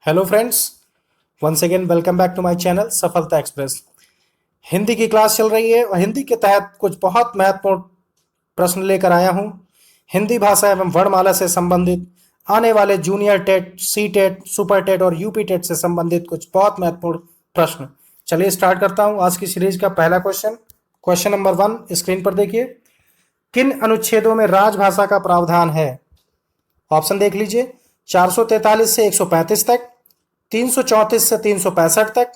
Hello friends, once again welcome back to my channel Safalta express. Hindi की class चल रही है और हिंदी के तहत कुछ बहुत महत्वपूर्ण प्रश्न लेकर आया हूं। हिंदी भाषा एवं वर्णमाला से संबंधित आने वाले junior TET, C TET, super TET और यूपी टेट से संबंधित कुछ बहुत महत्वपूर्ण प्रश्न। चलिए स्टार्ट करता हूं आज की सीरीज का पहला क्वेश्चन नंबर 1 स्क्रीन पर देखिए। किन अनुच्छेदों में राजभाषा का प्रावधान है? ऑप्शन देख लीजिए। 443 से 135 तक, 334 से 365 तक,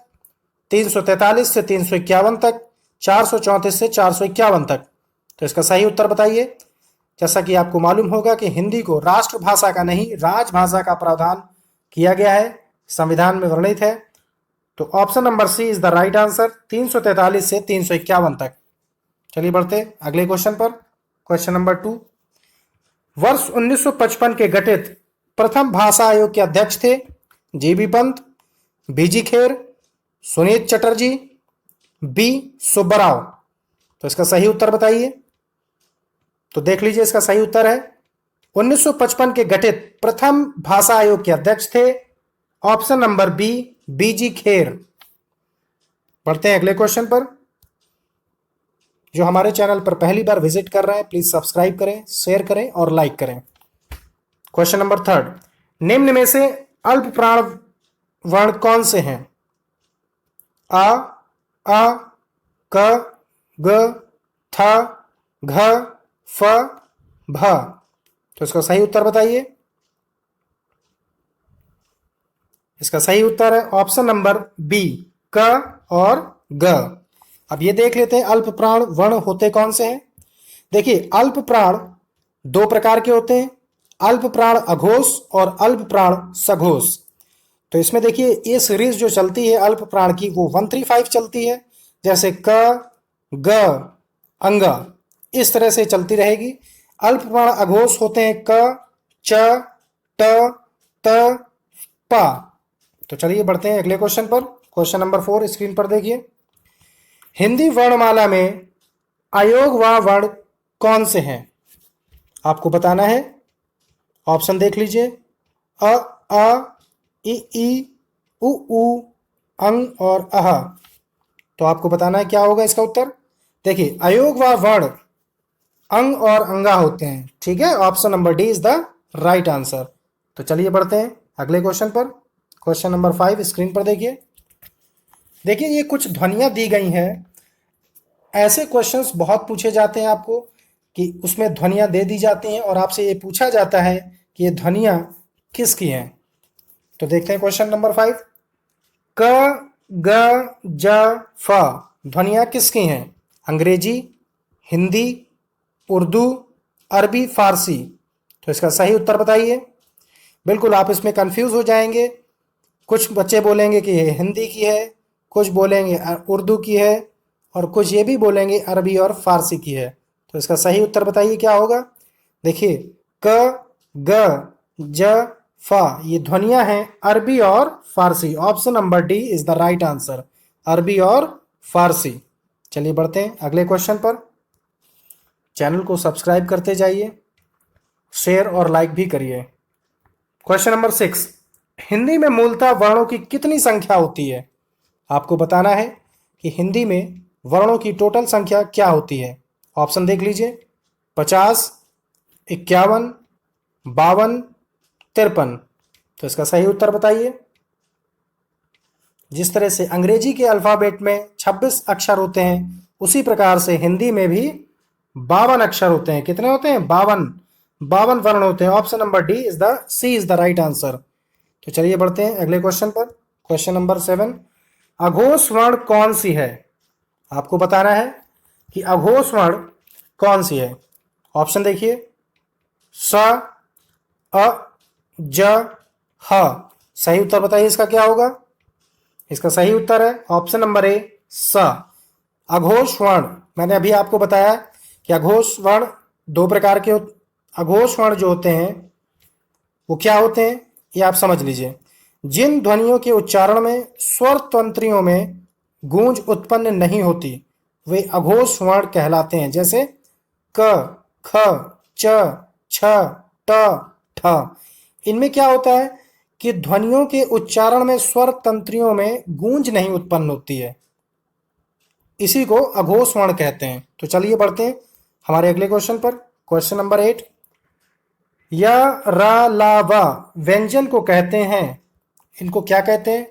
343 से 351 तक, 434 से 451 तक। तो इसका सही उत्तर बताइए। जैसा कि आपको मालूम होगा कि हिंदी को राष्ट्रभाषा का नहीं, राजभाषा का प्रावधान किया गया है, संविधान में वर्णित है। तो option number C is the right answer, 343 से 351 तक। चलिए बढ़ते अगले क्वेश्चन पर। Question number 2। वर्ष 1955 के गठित प्रथम भाषा आयोग के अध्यक्ष थे? जीबी पंत, बीजी खेर, सुनीत चटर्जी, बी सुब्बाराव। तो इसका सही उत्तर बताइए। तो देख लीजिए, इसका सही उत्तर है 1955 के गठित प्रथम भाषा आयोग के अध्यक्ष थे ऑप्शन नंबर बी, बीजी खेर। बढ़ते हैं अगले क्वेश्चन पर। जो हमारे चैनल पर पहली बार विजिट कर रहे हैं, प्लीज सब्सक्राइब करें, शेयर करें और लाइक करें। Question number 3। निम्न में से अल्प प्राण वर्ण कौन से हैं? आ, क, ग, थ, घ, फ, भ। तो इसका सही उत्तर बताइए। इसका सही उत्तर है ऑप्शन नंबर बी, क और ग। अब ये देख लेते हैं अल्प प्राण वर्ण होते कौन से हैं। देखिए, अल्प प्राण दो प्रकार के होते हैं, अल्प प्राण अघोष और अल्प प्राण सघोष। तो इसमें देखिए, ये सीरीज जो चलती है अल्प प्राण की वो 135 चलती है, जैसे क, ग, अंग, इस तरह से चलती रहेगी। अल्प प्राण अघोष होते हैं क, च, ट, त, प। तो चलिए बढ़ते हैं अगले क्वेश्चन पर। क्वेश्चन नंबर 4 स्क्रीन पर देखिए। हिंदी वर्णमाला में अयोग व वर्ण कौन से हैं? आपको बताना है। ऑप्शन देख लीजिए। अ, ई, उ, अंग और अह। तो आपको बताना है क्या होगा इसका उत्तर। देखिए, अयोग व वर्ण अंग और अंगा होते हैं, ठीक है। Option number D is the right answer. तो चलिए बढ़ते हैं अगले क्वेश्चन पर। क्वेश्चन नंबर 5 स्क्रीन पर देखिए। देखिए, ये कुछ ध्वनियां दी गई हैं। ऐसे क्वेश्चंस बहुत पूछे जाते हैं आपको कि उसमें ध्वनियां दे दी जाती हैं और आपसे ये पूछा जाता है कि ये ध्वनियां किसकी हैं। तो देखते हैं क्वेश्चन नंबर 5। क, ग, ज, फ ध्वनियां किसकी हैं? अंग्रेजी, हिंदी, उर्दू, अरबी, फारसी। तो इसका सही उत्तर बताइए। बिल्कुल, आप इसमें कंफ्यूज हो जाएंगे। कुछ बच्चे बोलेंगे कि ये हिंदी की है, कुछ बोलेंगे उर्दू की है और कुछ ये भी बोलेंगे अरबी और फारसी की है। तो इसका सही उत्तर बताइए क्या होगा। देखिए, क, ग, ज, फ ये ध्वनियां हैं अरबी और फारसी। Option number D is the right answer, अरबी और फारसी। चलिए बढ़ते हैं अगले क्वेश्चन पर। चैनल को सब्सक्राइब करते जाइए, शेयर और लाइक भी करिए। Question number 6। हिंदी में मूलतः वर्णों की कितनी संख्या होती है? आपको बताना है कि हिंदी में वर्णों की टोटल संख्या क्या होती है। ऑप्शन देख लीजिए। 50, 51, 52, 53। तो इसका सही उत्तर बताइए। जिस तरह से अंग्रेजी के अल्फाबेट में 26 अक्षर होते हैं, उसी प्रकार से हिंदी में भी 52 अक्षर होते हैं। कितने होते हैं? 52 वर्ण होते हैं। Option number D is the C is the right answer. तो चलिए बढ़ते हैं अगले क्वेश्चन पर। Question number 7। अघोष वर्ण कौन सी है? आपको बताना है कि अघोष वर्ण कौन सी है। ऑप्शन देखिए। स, अ, ज, ह। सही उत्तर बताइए इसका क्या होगा। इसका सही उत्तर है ऑप्शन नंबर ए, स। अघोष वर्ण, मैंने अभी आपको बताया कि अघोष वर्ण दो प्रकार के अघोष वर्ण जो होते हैं वो क्या होते हैं, ये आप समझ लीजिए। जिन ध्वनियों के उच्चारण में स्वर तंत्रियों में गूंज उत्पन्न नहीं होती वे अघोष वर्ण कहलाते हैं। जैसे क, ख, च, छ, ट, ठ। इनमें क्या होता है कि ध्वनियों के उच्चारण में स्वर तंत्रियों में गूंज नहीं उत्पन्न होती है, इसी को अघोष वर्ण कहते हैं। तो चलिए बढ़ते हैं हमारे अगले क्वेश्चन पर। क्वेश्चन नंबर 8, या रा ला वा व्यंजन को कहते हैं, इनको क्या कहते हैं?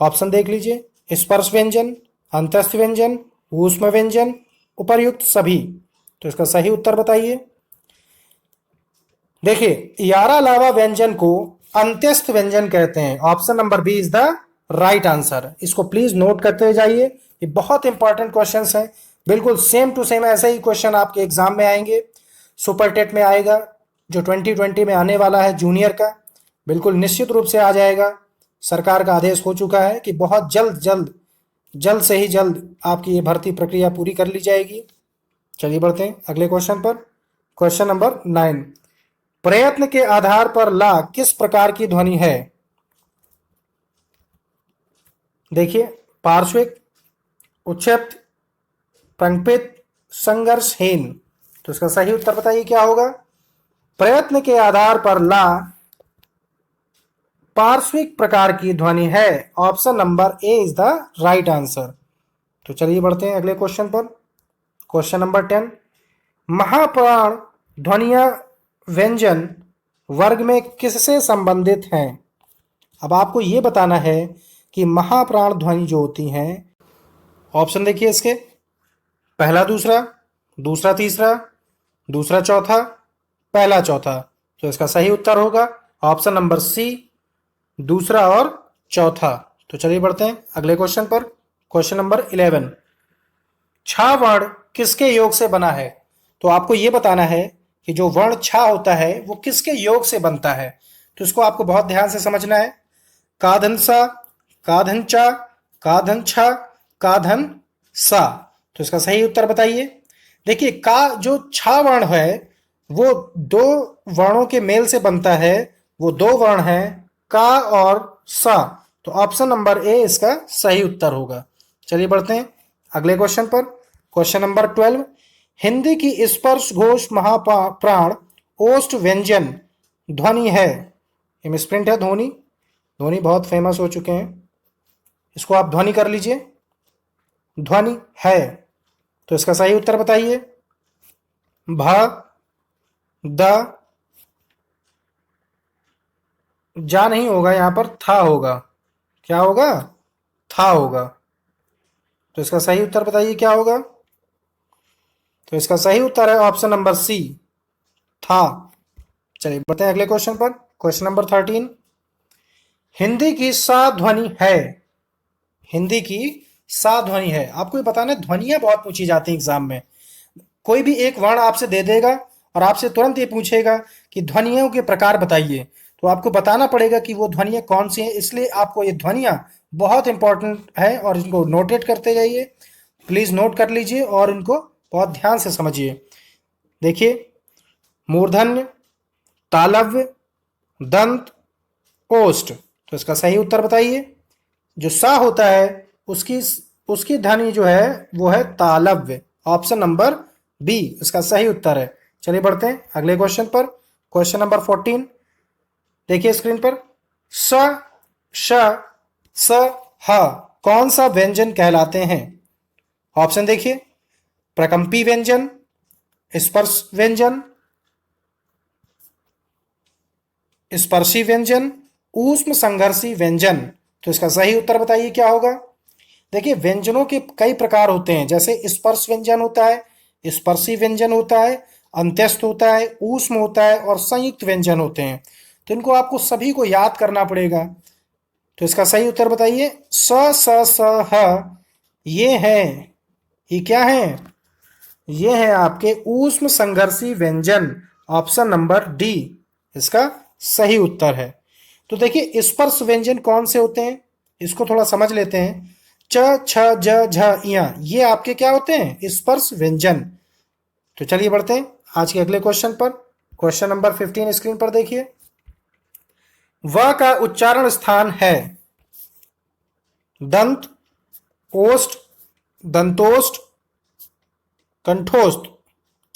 ऑप्शन देख लीजिए, स्पर्श व्यंजन, अंतस्थ व्यंजन, ऊष्म व्यंजन, उपर्युक्त सभी। तो इसका सही उत्तर बताइए। देखिए, यारा लावा व्यंजन को अंत्यस्थ व्यंजन कहते हैं। Option number B is the right answer. इसको प्लीज नोट करते जाइए, ये बहुत इंपॉर्टेंट क्वेश्चंस हैं। बिल्कुल सेम टू सेम ऐसे ही क्वेश्चन आपके एग्जाम में आएंगे, सुपर टेट में आएगा, जो 2020 में आने वाला है जूनियर का, बिल्कुल निश्चित रूप से आ जाएगा। सरकार का आदेश हो चुका है कि बहुत जल्द से ही जल्द आपकी ये भर्ती प्रक्रिया पूरी कर ली जाएगी। चलिए बढ़ते हैं अगले क्वेश्चन पर। क्वेश्चन नंबर 9, प्रयत्न के आधार पर ला किस प्रकार की ध्वनि है? देखिए, पार्श्विक, उच्चैप्त, पंक्तित, संघर्षहीन। तो इसका सही उत्तर बताइए क्या होगा? प्रयत्न के आधार पर ला पार्श्विक प्रकार की ध्वनि है। Option number A is the right answer. तो चलिए बढ़ते हैं अगले क्वेश्चन पर। क्वेश्चन नंबर 10, महाप्राण ध्वनियां व्यंजन वर्ग में किससे संबंधित हैं? अब आपको यह बताना है कि महाप्राण ध्वनि जो होती हैं, ऑप्शन देखिए इसके, पहला दूसरा, दूसरा तीसरा, दूसरा चौथा, पहला चौथा। तो इसका सही उत्तर होगा ऑप्शन नंबर सी, दूसरा और चौथा। तो चलिए बढ़ते हैं अगले क्वेश्चन पर। क्वेश्चन नंबर 11, छा वर्ण किसके योग से बना है? तो आपको यह बताना है कि जो वर्ण छा होता है वो किसके योग से बनता है। तो इसको आपको बहुत ध्यान से समझना है। काधनसा, काधनचा, काधनछा, काधन सा। तो इसका सही उत्तर बताइए। देखिए, का जो छा वर्ण है वो दो वर्णों के मेल से बनता है। वो दो वर्ण हैं, का और सा। तो ऑप्शन नंबर ए इसका सही उत्तर होगा। चलिए बढ़ते हैं अगले क्वेश्चन पर। क्वेश्चन नंबर 12, हिंदी की स्पर्श घोष महाप्राण ओष्ठ व्यंजन ध्वनि है। ये मिसप्रिंट है, ध्वनि। ध्वनि बहुत फेमस हो चुके हैं, इसको आप ध्वनि कर लीजिए, ध्वनि है। तो इसका सही उत्तर बताइए। भ, द, जा नहीं होगा, यहां पर था होगा। क्या होगा? था होगा। तो इसका सही उत्तर बताइए क्या होगा? तो इसका सही उत्तर है ऑप्शन नंबर सी, था। चलिए बढ़ते हैं अगले क्वेश्चन पर। क्वेश्चन नंबर 13, हिंदी की सा ध्वनि है। हिंदी की सा ध्वनि है। आपको ये बताना है, ध्वनियां बहुत पूछी जाती हैं एग्जाम में। कोई भी एक वर्ण आपसे दे देगा और आपसे तुरंत ये पूछेगा कि ध्वनियों के प्रकार बताइए। तो आपको बताना पड़ेगा कि वो ध्वनियां कौन सी हैं। इसलिए आपको ये ध्वनियां बहुत इंपॉर्टेंट है और इनको नोटेट करते जाइए। प्लीज नोट कर लीजिए और इनको बहुत ध्यान से समझिए। देखिए, मूर्धन्य, तालव्य, दंत, ओष्ठ। तो इसका सही उत्तर बताइए। जो सा होता है उसकी उसकी ध्वनि जो है वो है तालव्य। ऑप्शन नंबर बी इसका सही उत्तर है। चलिए बढ़ते हैं अगले क्वेश्चन पर। क्वेश्चन नंबर 14, देखिए स्क्रीन पर, स, श, स, ह कौन सा व्यंजन कहलाते हैं? ऑप्शन देखिए, प्रकंपी व्यंजन, स्पर्श व्यंजन, स्पर्शी व्यंजन, ऊष्म संघर्षी व्यंजन। तो इसका सही उत्तर बताइए क्या होगा? देखिए, व्यंजनों के कई प्रकार होते हैं, जैसे स्पर्श व्यंजन होता है, स्पर्शी व्यंजन होता है, अंत्यस्थ होता है, ऊष्म होता है और संयुक्त व्यंजन होते हैं। तो इनको आपको सभी को याद करना पड़ेगा। तो इसका सही उत्तर बताइए। स, स, ह ये है, ये क्या है? ये है आपके ऊष्म संघर्षी व्यंजन। ऑप्शन नंबर डी इसका सही उत्तर है। तो देखिए, स्पर्श व्यंजन कौन से होते हैं, इसको थोड़ा समझ लेते हैं। च, छ, ज, झ, इया, ये आपके क्या होते हैं? स्पर्श व्यंजन। तो चलिए बढ़ते हैं आज के अगले क्वेश्चन पर। क्वेश्चन नंबर 15 स्क्रीन पर देखिए। व का उच्चारण स्थान है दंत, ओष्ठ, दंतोष्ठ, कंठोष्ठ।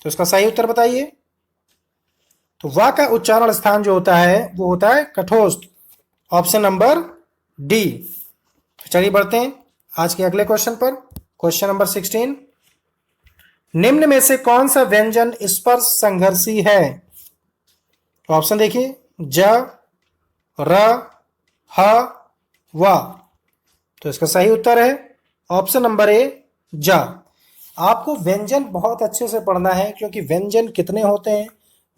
तो इसका सही उत्तर बताइए। तो व का उच्चारण स्थान जो होता है वो होता है कठोष्ठ। Option number D. चलिए बढ़ते हैं आज के अगले क्वेश्चन पर। क्वेश्चन नंबर 16, निम्न में से कौन सा व्यंजन स्पर्श संघर्षी है? ऑप्शन देखिए, ज, र, ह, व। तो इसका सही उत्तर है ऑप्शन नंबर ए, ज। आपको व्यंजन बहुत अच्छे से पढ़ना है, क्योंकि व्यंजन कितने होते हैं,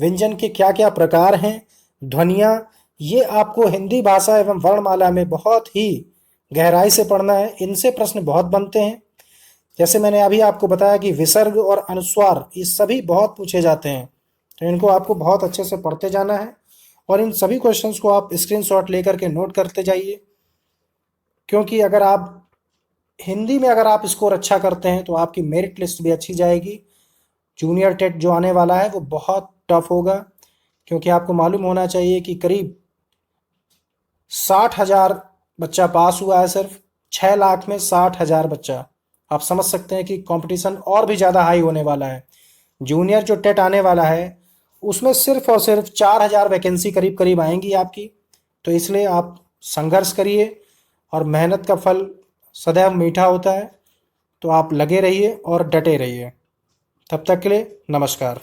व्यंजन के क्या क्या प्रकार हैं, ध्वनियाँ, ये आपको हिंदी भाषा एवं वर्णमाला में बहुत ही गहराई से पढ़ना है। इनसे प्रश्न बहुत बनते हैं। जैसे मैंने अभी आपको बताया कि विसर्ग और अनुस्वार ये सभी बहुत पूछे जाते हैं, तो इनको आपको बहुत अच्छे से पढ़ते जाना है और इन सभी क्वेश्चंस को आप स्क्रीनशॉट लेकर के नोट करते जाइए, क्योंकि अगर आप हिंदी में अगर आप स्कोर अच्छा करते हैं तो आपकी मेरिट लिस्ट भी अच्छी जाएगी। जूनियर टेट जो आने वाला है वो बहुत टफ होगा, क्योंकि आपको मालूम होना चाहिए कि करीब 60,000 बच्चा पास हुआ है, सिर्फ 6 लाख में 60,000 बच्चा। आप समझ सकते हैं कि कंपटीशन और भी ज़्यादा हाई होने वाला है। जूनियर जो टेट आने वाला है उसमें सिर्फ और सिर्फ 4,000 वैकेंसी करीब करीब आएंगी आपकी। तो इसलिए आप संघर्ष करिए और मेहनत का फल सदैव मीठा होता है। तो आप लगे रहिए और डटे रहिए। तब तक के लिए नमस्कार।